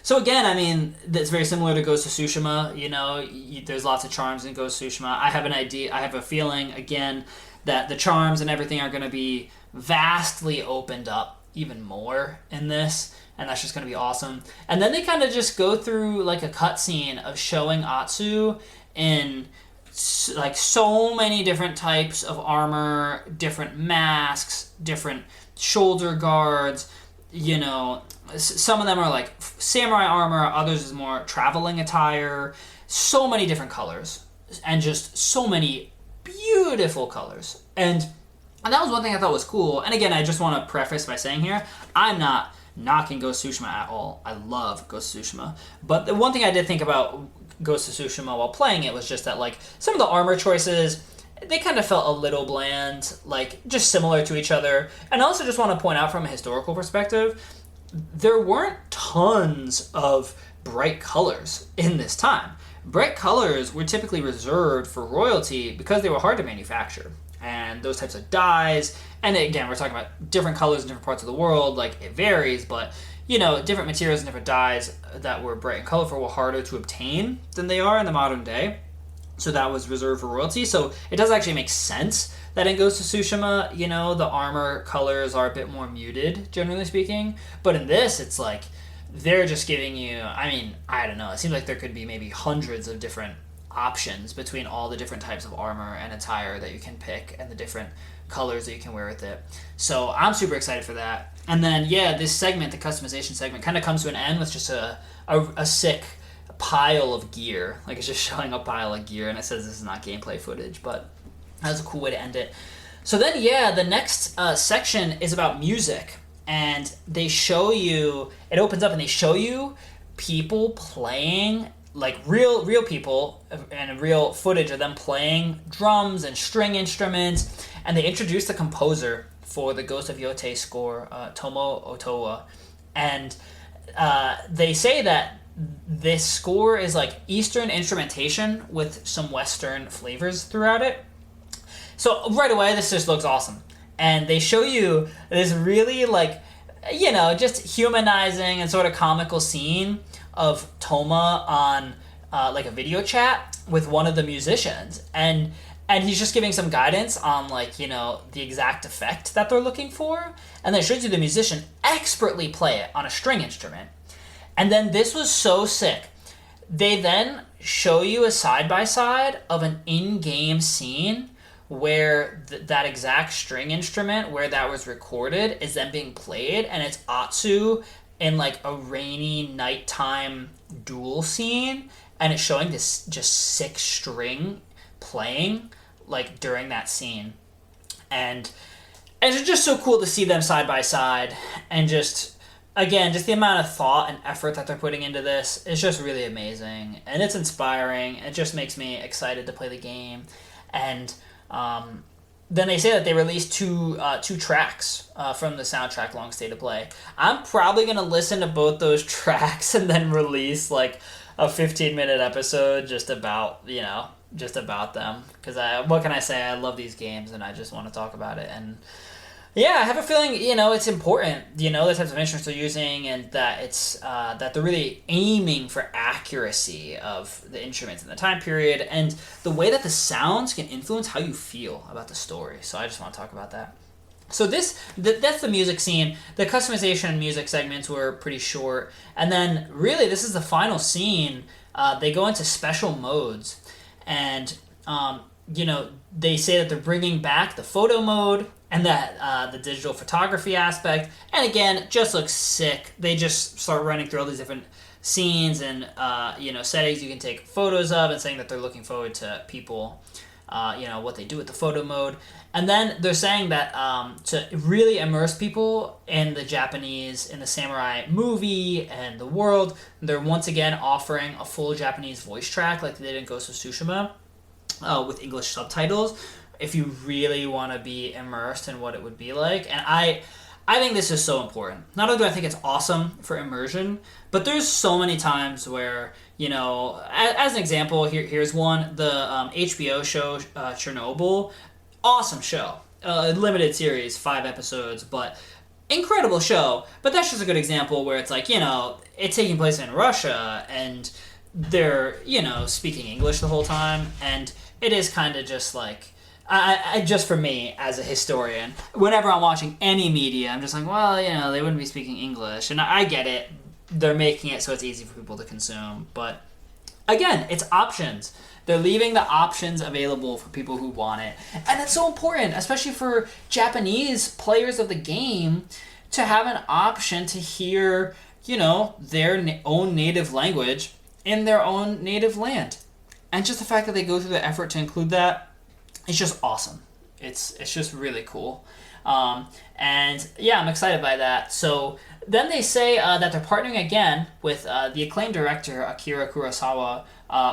A: So again, I mean, that's very similar to Ghost of Tsushima. There's lots of charms in Ghost of Tsushima. I have a feeling, again, that the charms and everything are going to be vastly opened up even more in this, and that's just going to be awesome. And then they kind of just go through like a cutscene of showing Atsu in like so many different types of armor, different masks, different shoulder guards. Some of them are like samurai armor, others is more traveling attire. So many different colors, and just so many beautiful colors. And that was one thing I thought was cool. And again, I just want to preface by saying here, I'm not knocking Ghost of Tsushima at all. I love Ghost of Tsushima. But the one thing I did think about Ghost of Tsushima while playing it was just that, like, some of the armor choices, they kind of felt a little bland, like, just similar to each other. And I also just want to point out from a historical perspective, there weren't tons of bright colors in this time. Bright colors were typically reserved for royalty because they were hard to manufacture. And those types of dyes, and again, we're talking about different colors in different parts of the world, like, it varies, but, different materials and different dyes that were bright and colorful were harder to obtain than they are in the modern day. So that was reserved for royalty. So it does actually make sense that in Ghost of Tsushima, the armor colors are a bit more muted, generally speaking. But in this, it's like, they're just giving you, I don't know, it seems like there could be maybe hundreds of different options between all the different types of armor and attire that you can pick and the different colors that you can wear with it. So I'm super excited for that. And then, this segment, the customization segment, kind of comes to an end with just a sick pile of gear. Like, it's just showing a pile of gear, and it says this is not gameplay footage, but that's a cool way to end it. So then, the next section is about music. And they show you, it opens up and they show you people playing, like real people, and real footage of them playing drums and string instruments. And they introduce the composer for the Ghost of Yotei score, Tomo Otowa. And they say that this score is like Eastern instrumentation with some Western flavors throughout it. So right away, this just looks awesome. And they show you this really, like, just humanizing and sort of comical scene of Toma on like a video chat with one of the musicians, and he's just giving some guidance on, like, the exact effect that they're looking for, and then it shows you the musician expertly play it on a string instrument. And then this was so sick. They then show you a side-by-side of an in-game scene where that exact string instrument where that was recorded is then being played, and it's Atsu in like a rainy nighttime duel scene, and it's showing this just sick string playing like during that scene. And it's just so cool to see them side by side, and just the amount of thought and effort that they're putting into this is just really amazing, and it's inspiring. It just makes me excited to play the game. And then they say that they released two tracks from the soundtrack Long Stay to Play. I'm probably going to listen to both those tracks and then release like a 15-minute episode just about them. Because what can I say? I love these games and I just want to talk about it. And yeah, I have a feeling, it's important, the types of instruments they're using, and that it's, that they're really aiming for accuracy of the instruments in the time period, and the way that the sounds can influence how you feel about the story. So I just want to talk about that. So that's the music scene. The customization and music segments were pretty short. And then, really, this is the final scene. They go into special modes, and, they say that they're bringing back the photo mode, and that the digital photography aspect, and again, it just looks sick. They just start running through all these different scenes and settings you can take photos of, and saying that they're looking forward to people, what they do with the photo mode. And then they're saying that to really immerse people in the samurai movie and the world, they're once again offering a full Japanese voice track like they did in Ghost of Tsushima with English subtitles, if you really want to be immersed in what it would be like. And I think this is so important. Not only do I think it's awesome for immersion, but there's so many times where, as an example, here's one, the HBO show Chernobyl, awesome show. Limited series, 5 episodes, but incredible show. But that's just a good example where it's like, it's taking place in Russia, and they're, speaking English the whole time, and it is kind of just like, I just for me as a historian, whenever I'm watching any media, I'm just like, well, they wouldn't be speaking English, and I get it. They're making it so it's easy for people to consume, but again, it's options. They're leaving the options available for people who want it, and it's so important, especially for Japanese players of the game, to have an option to hear, their own native language in their own native land, and just the fact that they go through the effort to include that. It's just awesome. It's just really cool. And yeah, I'm excited by that. So then they say that they're partnering again with the acclaimed director Akira Kurosawa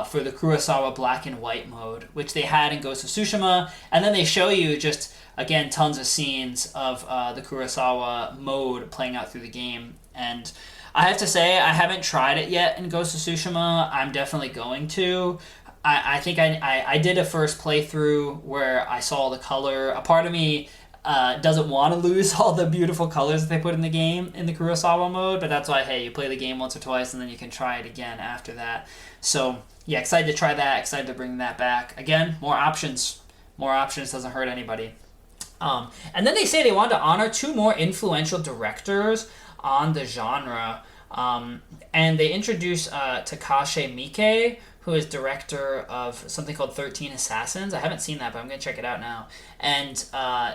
A: for the Kurosawa Black and White mode, which they had in Ghost of Tsushima. And then they show you just, again, tons of scenes of the Kurosawa mode playing out through the game. And I have to say, I haven't tried it yet in Ghost of Tsushima. I'm definitely going to. I think I did a first playthrough where I saw the color. A part of me doesn't want to lose all the beautiful colors that they put in the game in the Kurosawa mode, but that's why, hey, you play the game once or twice and then you can try it again after that. So, yeah, excited to try that, excited to bring that back. Again, more options. More options doesn't hurt anybody. And then they say they wanted to honor 2 more influential directors on the genre. And they introduced Takashi Miike, who is director of something called 13 Assassins. I haven't seen that, but I'm going to check it out now. And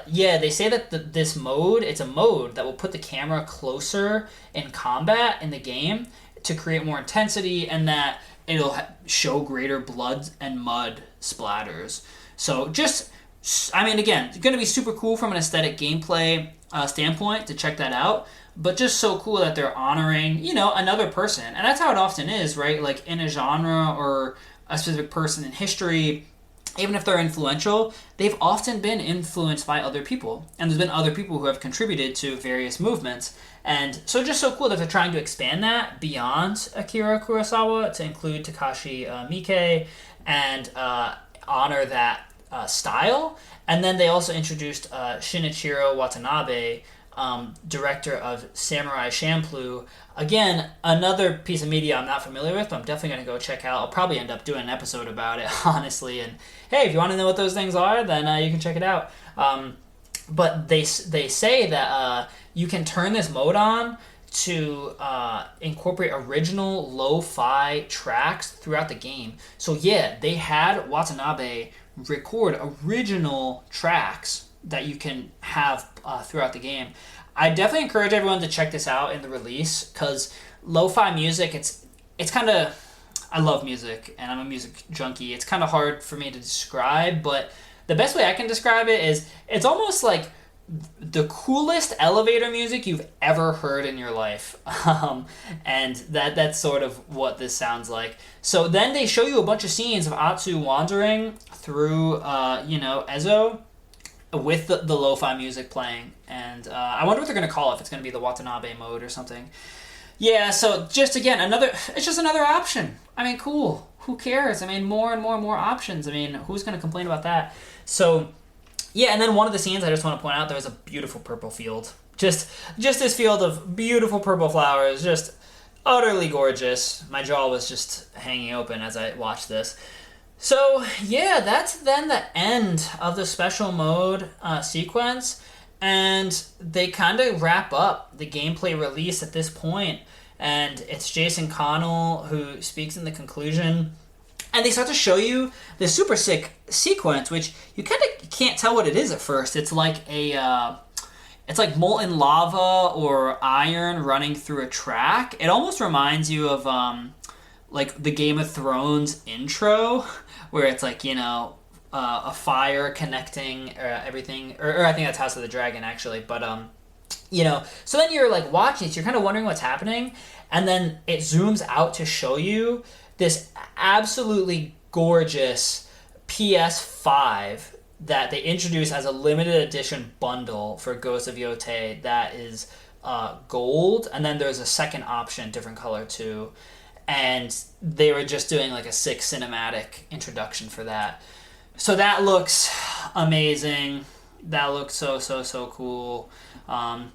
A: they say that this mode, it's a mode that will put the camera closer in combat in the game to create more intensity, and that it'll show greater blood and mud splatters. So again, it's going to be super cool from an aesthetic gameplay standpoint to check that out. But just so cool that they're honoring, another person. And that's how it often is, right? Like in a genre or a specific person in history, even if they're influential, they've often been influenced by other people. And there's been other people who have contributed to various movements. And so just so cool that they're trying to expand that beyond Akira Kurosawa to include Takashi Miike and honor that style. And then they also introduced Shinichiro Watanabe, director of Samurai Champloo. Again, another piece of media I'm not familiar with, but I'm definitely going to go check out. I'll probably end up doing an episode about it, honestly. And hey, if you want to know what those things are, then you can check it out. But they say that you can turn this mode on to incorporate original lo-fi tracks throughout the game. So yeah, they had Watanabe record original tracks that you can have throughout the game. I definitely encourage everyone to check this out in the release, because lo-fi music, it's kind of, I love music and I'm a music junkie. It's kind of hard for me to describe, but the best way I can describe it is it's almost like the coolest elevator music you've ever heard in your life. And that's sort of what this sounds like. So then they show you a bunch of scenes of Atsu wandering through, Ezo, with the lo-fi music playing. And I wonder what they're going to call it, if it's going to be the Watanabe mode or something. Yeah, so just again, it's just another option. I mean, cool. Who cares? I mean, more and more options. I mean, who's going to complain about that? So, yeah, and then one of the scenes I just want to point out, there was a beautiful purple field. Just this field of beautiful purple flowers, just utterly gorgeous. My jaw was just hanging open as I watched this. So, yeah, that's then the end of the special mode sequence, and they kind of wrap up the gameplay release at this point, and it's Jason Connell who speaks in the conclusion, and they start to show you this super sick sequence, which you kind of can't tell what it is at first. It's like it's like molten lava or iron running through a track. It almost reminds you of like the Game of Thrones intro, where it's like, a fire connecting everything, or I think that's House of the Dragon actually, but so then you're like watching it, so you're kind of wondering what's happening, and then it zooms out to show you this absolutely gorgeous PS5 that they introduced as a limited edition bundle for Ghost of Yotei that is gold, and then there's a second option, different color too. And they were just doing like a 6 cinematic introduction for that. So that looks amazing. That looks so cool. And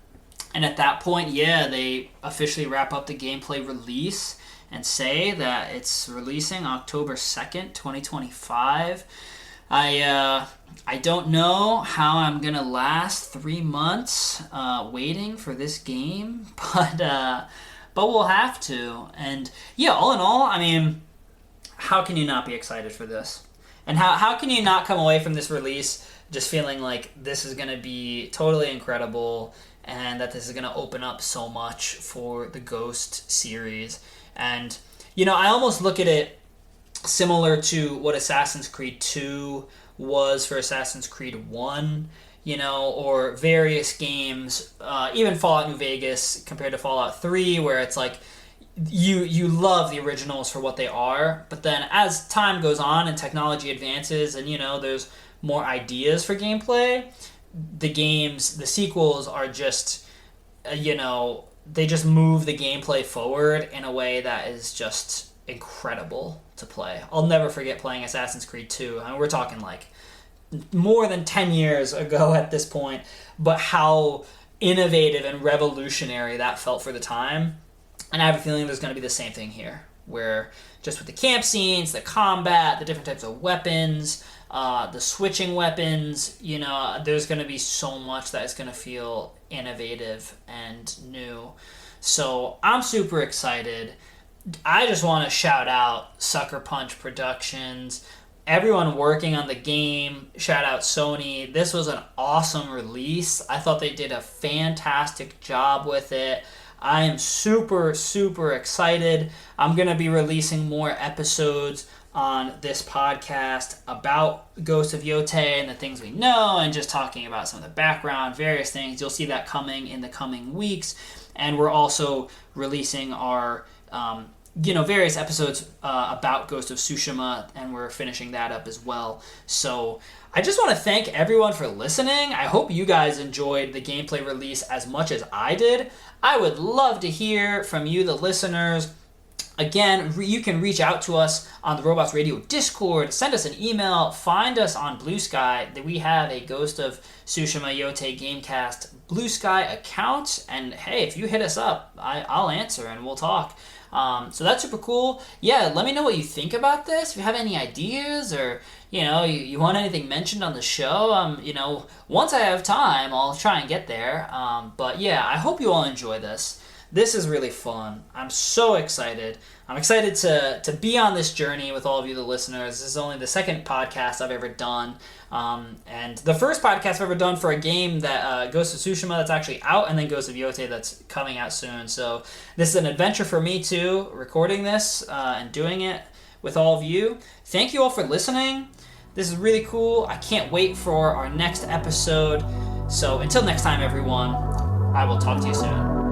A: at that point, yeah, they officially wrap up the gameplay release and say that it's releasing October 2nd, 2025. I don't know how I'm going to last 3 months waiting for this game, but we'll have to. And yeah, all in all, I mean, how can you not be excited for this? And how can you not come away from this release just feeling like this is going to be totally incredible and that this is going to open up so much for the Ghost series? And, you know, I almost look at it similar to what Assassin's Creed 2 was for Assassin's Creed 1, you know, or various games, even Fallout New Vegas compared to Fallout 3, where it's like you love the originals for what they are, but then as time goes on and technology advances and, you know, there's more ideas for gameplay, the sequels are just, you know, they just move the gameplay forward in a way that is just incredible to play. I'll never forget playing Assassin's Creed 2. I mean, we're talking like more than 10 years ago at this point, but how innovative and revolutionary that felt for the time. And I have a feeling there's going to be the same thing here, where just with the camp scenes, the combat, the different types of weapons, the switching weapons, you know, there's going to be so much that is going to feel innovative and new. So I'm super excited. I just want to shout out Sucker Punch Productions, everyone working on the game. Shout out Sony. This was an awesome release. I thought they did a fantastic job with it. I am super excited. I'm going to be releasing more episodes on this podcast about Ghost of Yotei and the things we know, and just talking about some of the background, various things. You'll see that coming in the coming weeks. And we're also releasing our various episodes about Ghost of Tsushima, and we're finishing that up as well. So I just want to thank everyone for listening. I hope you guys enjoyed the gameplay release as much as I did. I would love to hear from you, the listeners. Again, you can reach out to us on the Robots Radio Discord, send us an email, find us on Blue Sky. We have a Ghost of Tsushima Yotei Gamecast Blue Sky account, and hey, if you hit us up, I'll answer and we'll talk. So that's super cool. Yeah, let me know what you think about this. If you have any ideas, or you want anything mentioned on the show, once I have time, I'll try and get there. But yeah, I hope you all enjoy this. This is really fun. I'm so excited. I'm excited to be on this journey with all of you, the listeners. This is only the second podcast I've ever done. And the first podcast I've ever done for a game that Ghost of Tsushima that's actually out, and then Ghost of Yotei that's coming out soon. So this is an adventure for me too, recording this and doing it with all of you. Thank you all for listening. This is really cool. I can't wait for our next episode. So until next time, everyone, I will talk to you soon.